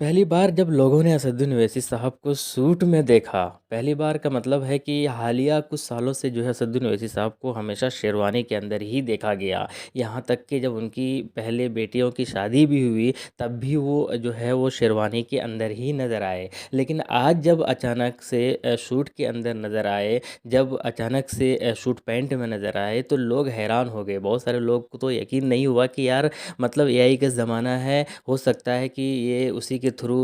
पहली बार जब लोगों ने असदुद्दीन ओवैसी साहब को सूट में देखा, पहली बार का मतलब है कि हालिया कुछ सालों से जो है असदुद्दीन ओवैसी साहब को हमेशा शेरवानी के अंदर ही देखा गया। यहाँ तक कि जब उनकी पहले बेटियों की शादी भी हुई, तब भी वो जो है वो शेरवानी के अंदर ही नज़र आए। लेकिन आज जब अचानक से सूट के अंदर नज़र आए, जब अचानक से सूट पैंट में नज़र आए, तो लोग हैरान हो गए। बहुत सारे लोग को तो यकीन नहीं हुआ कि यार मतलब एआई का ज़माना है, हो सकता है कि ये उसी के थ्रू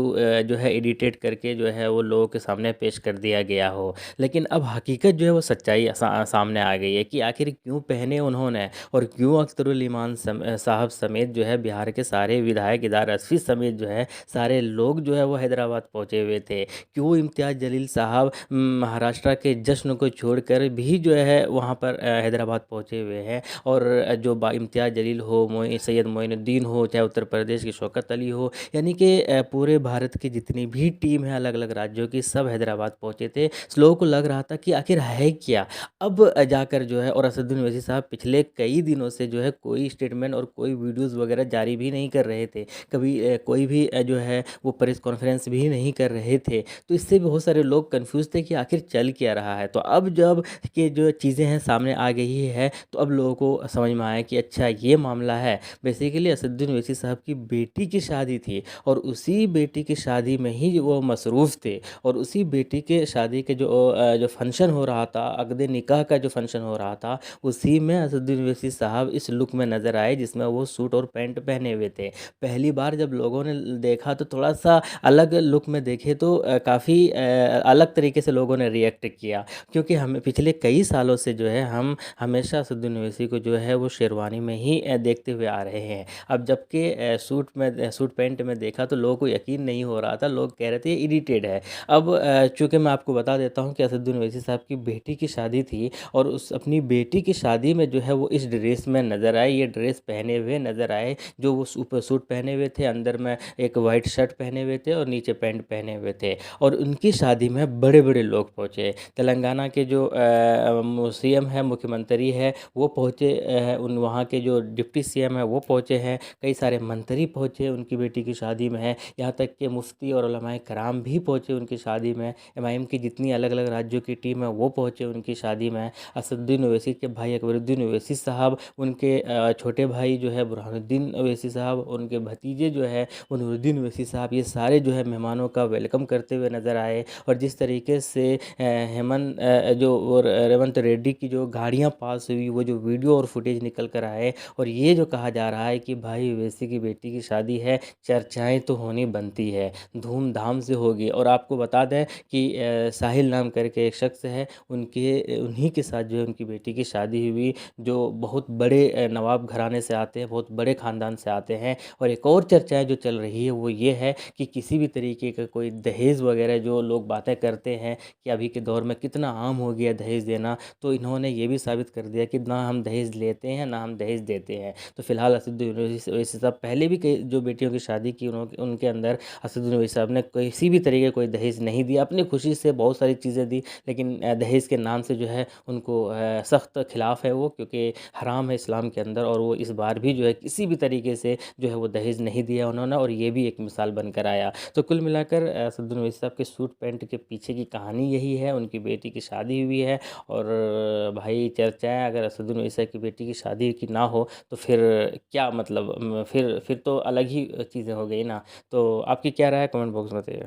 जो है एडिटेड करके जो है वो लोगों के सामने पेश कर दिया गया हो। लेकिन अब हकीकत जो है वो सच्चाई सामने आ गई है कि आखिर क्यों पहने उन्होंने, और क्यों अख्तरुल इमान साहब समेत जो है बिहार के सारे विधायक इदार रफ़ी समेत जो है सारे लोग जो है वो हैदराबाद पहुँचे हुए थे। क्यों इम्तियाज़ जलील साहब महाराष्ट्र के जश्न को छोड़कर भी जो है वहाँ पर हैदराबाद पहुँचे हुए हैं। और जो इम्तियाज़ जलील हो, सैयद मोइनुद्दीन हो, चाहे उत्तर प्रदेश की शौकत अली हो, यानी कि पूरे भारत की जितनी भी टीम है अलग अलग राज्यों की, सब हैदराबाद पहुंचे थे। लोगों को लग रहा था कि आखिर है क्या। अब जाकर जो है, और असदुद्दीन ओवैसी साहब पिछले कई दिनों से जो है कोई स्टेटमेंट और कोई वीडियोस वगैरह जारी भी नहीं कर रहे थे। कभी कोई भी जो है वो प्रेस कॉन्फ्रेंस भी नहीं कर रहे थे। तो इससे बहुत सारे लोग कंफ्यूज थे कि आखिर चल क्या रहा है। तो अब जब कि जो चीज़ें हैं सामने आ गई है, तो अब लोगों को समझ में आया कि अच्छा ये मामला है। बेसिकली असदुद्दीन ओवैसी साहब की बेटी की शादी थी, और उसी बेटी की शादी में ही वो मसरूफ़ थे। और उसी बेटी के शादी के जो फंक्शन हो रहा था, अक़द निकाह का जो फंक्शन हो रहा था, उसी में असदुद्दीन ओवैसी साहब इस लुक में नज़र आए जिसमें वो सूट और पैंट पहने हुए थे। पहली बार जब लोगों ने देखा तो थोड़ा सा अलग लुक में देखे, तो काफ़ी अलग तरीके से लोगों ने रिएक्ट किया। क्योंकि हमें पिछले कई सालों से जो है हम हमेशा असदुद्दीन ओवैसी को जो है वो शेरवानी में ही देखते हुए आ रहे हैं। अब जबकि सूट पैंट में देखा तो लोगों को यकीन नहीं हो रहा था, लोग कह रहे थे ये एडिटेड है। अब चूँकि मैं आपको बता देता हूँ कि असदुद्दीन ओवैसी साहब की बेटी की शादी थी, और उस अपनी बेटी की शादी में जो है वो इस ड्रेस में नज़र आए, ये ड्रेस पहने हुए नज़र आए। जो वो ऊपर सूट पहने हुए थे, अंदर में एक वाइट शर्ट पहने हुए थे और नीचे पैंट पहने हुए थे। और उनकी शादी में बड़े-बड़े लोग पहुँचे। तेलंगाना के जो सीएम है, मुख्यमंत्री है, वो पहुँचे हैं। उन वहाँ के जो डिप्टी सीएम है वो पहुँचे हैं। कई सारे मंत्री पहुँचे उनकी बेटी की शादी में है। यहाँ तक कि मुफ्ती और उलमाए कराम भी पहुँचे उनकी शादी में। एमआईएम की जितनी अलग अलग राज्यों की टीम है वो पहुँचे उनकी शादी में। असदुद्दीन ओवैसी के भाई अकबरुद्दीन ओवैसी साहब, उनके छोटे भाई जो है बुरहानुद्दीन ओवैसी साहब, उनके भतीजे जो है वो नूरुद्दीन ओवैसी साहब, ये सारे जो है मेहमानों का वेलकम करते हुए नज़र आए। और जिस तरीके से जो वो रेवंत रेड्डी की जो गाड़ियाँ पास हुई, वो जो वीडियो और फुटेज निकल कर आए, और ये जो कहा जा रहा है कि भाई ओवैसी की बेटी की शादी है, चर्चाएं तो होनी बनती है, धूमधाम से होगी। और आपको बता दें कि साहिल नाम करके एक शख्स है, उन्हीं के साथ जो है उनकी बेटी की शादी हुई, जो बहुत बड़े नवाब घराने से आते हैं, बहुत बड़े ख़ानदान से आते हैं। और एक और चर्चाएं जो चल रही है वो ये है कि किसी भी तरीके का कोई दहेज वगैरह जो लोग बातें करते हैं कि अभी के दौर में कितना आम हो गया दहेज देना, तो इन्होंने ये भी साबित कर दिया कि ना हम दहेज लेते हैं ना हम दहेज देते हैं। तो फिलहाल असदुद्दीन ओवैसी साहब पहले भी कई जो बेटियों की शादी की उनके अंदर असदुद्दीन ओवैसी साहब ने किसी भी तरीके का कोई दहेज नहीं दिया, अपनी खुशी से बहुत सारी चीज़ें दी। लेकिन दहेज के नाम से जो है उनको सख्त खिलाफ है वो, क्योंकि हराम है इस्लाम के अंदर। और वो इस बार भी जो है किसी भी तरीके से जो है वो दहेज नहीं दिया उन्होंने, और ये भी एक मिसाल बनकर आया। तो कुल मिलाकर असदुद्दीन ओवैसी साहब के सूट पैंट के पीछे की कहानी यही है, उनकी बेटी की शादी हुई है। और भाई चर्चाएं अगर असदुद्दीन ओवैसी साहब की बेटी की शादी की ना हो तो फिर क्या मतलब, फिर तो अलग ही चीज़ें हो गई ना। तो आपकी क्या राय है, कमेंट बॉक्स में बताइए।